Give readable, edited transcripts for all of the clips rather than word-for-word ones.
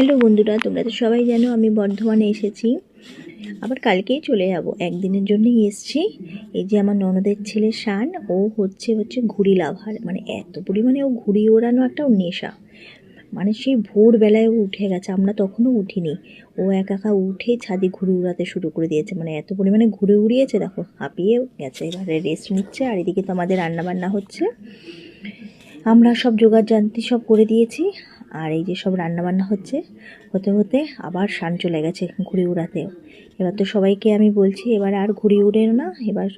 Hello বন্ধুরা, তোমরা তো সবাই জানো আমি বর্ধমানে এসেছি। আবার কালকেই চলে যাব, একদিনের জন্যই এসেছি। এই যে আমার ননদের ছেলে শান, ও হচ্ছে ঘুড়ি লাভার, মানে এত পরিমাণে ও ঘুড়ি ওড়ানো একটা ওর নেশা। মানে সেই ভোরবেলায় ও উঠে গেছে, আমরা তখনও উঠিনি। ও একা একা উঠে ছাদে ঘুড়ি উড়াতে শুরু করে দিয়েছে, মানে এত পরিমাণে ঘুড়ি উড়িয়েছে, দেখো হাঁপিয়ে গেছে। এবারে রেস্ট নিচ্ছে, আর এদিকে তো আমাদের রান্নাবান্না হচ্ছে। আমরা সব জোগাড় জান্তি সব করে দিয়েছি, আর এই যে সব রান্নাবান্না হচ্ছে। হতে হতে আবার শান চলে গেছে ঘুড়ি উড়াতে। এবার তো সবাইকে আমি বলছি এবার আর ঘুড়ি উড়ে না, এবার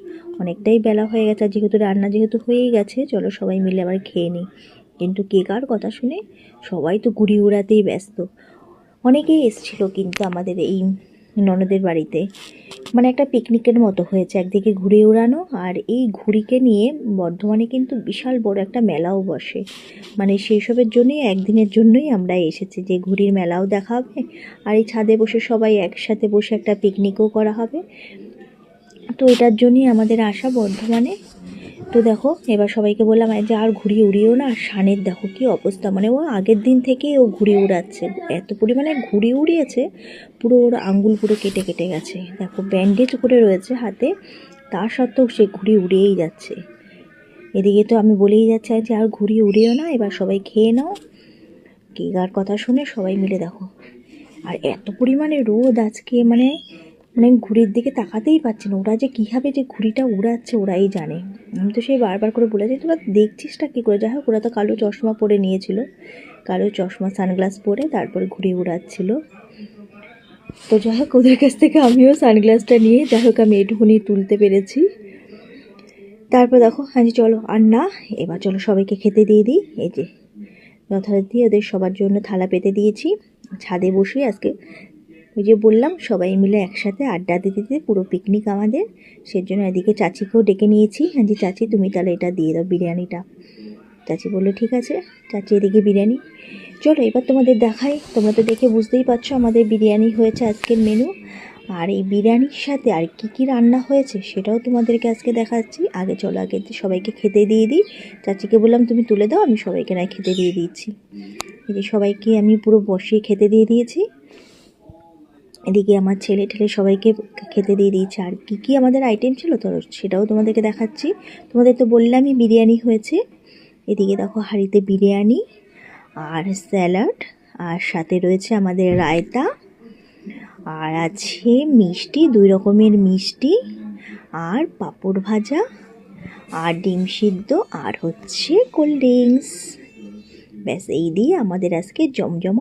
অনেকটাই বেলা হয়ে গেছে, আর যেহেতু রান্না যেহেতু হয়েই গেছে, চলো সবাই মিলে আবার খেয়ে নিই। কিন্তু কে কার কথা শুনে, সবাই তো ঘুড়ি উড়াতেই ব্যস্ত। অনেকেই এসেছিলো কিন্তু আমাদের এই ননদের বাড়িতে, মানে একটা পিকনিকের মতো হয়েছে, একদিকে ঘুড়ি উড়ানো, আর এই ঘুড়িকে নিয়ে বর্ধমানে কিন্তু বিশাল বড় একটা মেলাও বসে। মানে সেই সবের জন্যই একদিনের জন্যই আমরা এসেছি, যে ঘুড়ির মেলাও দেখা হবে, আর এই ছাদে বসে সবাই একসাথে বসে একটা পিকনিকও করা হবে। তো এটার জন্যই আমাদের আসা বর্ধমানে। তো দেখো এবার সবাইকে বললাম যে আর ঘুড়ি উড়িও না। শানের দেখো কি অবস্থা, মানে ও আগের দিন থেকেই ও ঘুড়ি উড়াচ্ছে, এত পরিমাণে ঘুড়ি উড়িয়েছে, পুরো ওর আঙ্গুল পুরো কেটে কেটে গেছে। দেখো ব্যান্ডেজ করে রয়েছে হাতে, তা সত্ত্বেও সে ঘুড়ি উড়িয়েই যাচ্ছে। এদিকে তো আমি বলেই যাচ্ছি যে আর ঘুড়ি উড়িও না, এবার সবাই খেয়ে নাও। কে কার কথা শুনে সবাই মিলে দেখো। আর এত পরিমাণে রোদ আজকে, মানে মানে আমি ঘুড়ির দিকে তাকাতেই পাচ্ছি না। ওরা যে কীভাবে যে ঘুড়িটা উড়াচ্ছে ওরাই জানে। আমি তো সেই বারবার করে বলেছি তোরা দেখছিসটা কী করে। যাই হোক, ওরা তো কালো চশমা পরে নিয়েছিল, কালো চশমা সানগ্লাস পরে তারপরে ঘুড়ি উড়াচ্ছিল। তো যাই হোক, ওদের কাছ থেকে আমিও সানগ্লাসটা নিয়ে যাই হোক আমি এটুকুনি তুলতে পেরেছি। তারপর দেখো চলো আর না, এবার চলো সবাইকে খেতে দিয়ে দিই। এই যে যথারীতি ওদের সবার জন্য থালা পেতে দিয়েছি। ছাদে বসে আজকে ওই যে বললাম সবাই মিলে একসাথে আড্ডা দিতে দিতে পুরো পিকনিক আমাদের। সেজন্য এদিকে চাচিকেও ডেকে নিয়েছি। যে চাচি তুমি তাহলে এটা দিয়ে দাও, বিরিয়ানিটা। চাচি বললো ঠিক আছে। চাচি এদিকে বিরিয়ানি। চলো এবার তোমাদের দেখাই, তোমরা তো দেখে বুঝতেই পারছো আমাদের বিরিয়ানি হয়েছে আজকের মেনু। আর এই বিরিয়ানির সাথে আর কি কি রান্না হয়েছে সেটাও তোমাদেরকে আজকে দেখাচ্ছি। আগে চলো আগে সবাইকে খেতে দিয়ে দিই। চাচিকে বললাম তুমি তুলে দাও, আমি সবাইকে না খেতে দিয়ে দিচ্ছি। এই যে সবাইকে আমি পুরো বসিয়ে খেতে দিয়ে দিয়েছি। এদিকে আমার ছেলে ঠেলে সবাইকে খেতে দিয়ে দিয়েছে। আর কী কী আমাদের আইটেম ছিল তো সেটাও তোমাদেরকে দেখাচ্ছি। তোমাদের তো বললামই বিরিয়ানি হয়েছে। এদিকে দেখো হাঁড়িতে বিরিয়ানি আর স্যালাড, আর সাথে রয়েছে আমাদের রায়তা, আর আছে মিষ্টি, 2 রকমের মিষ্টি, আর পাঁপড় ভাজা, আর ডিম সিদ্ধ, আর হচ্ছে কোল্ড ড্রিঙ্কস। ব্যাস এই দিয়ে আমাদের আজকে জমজম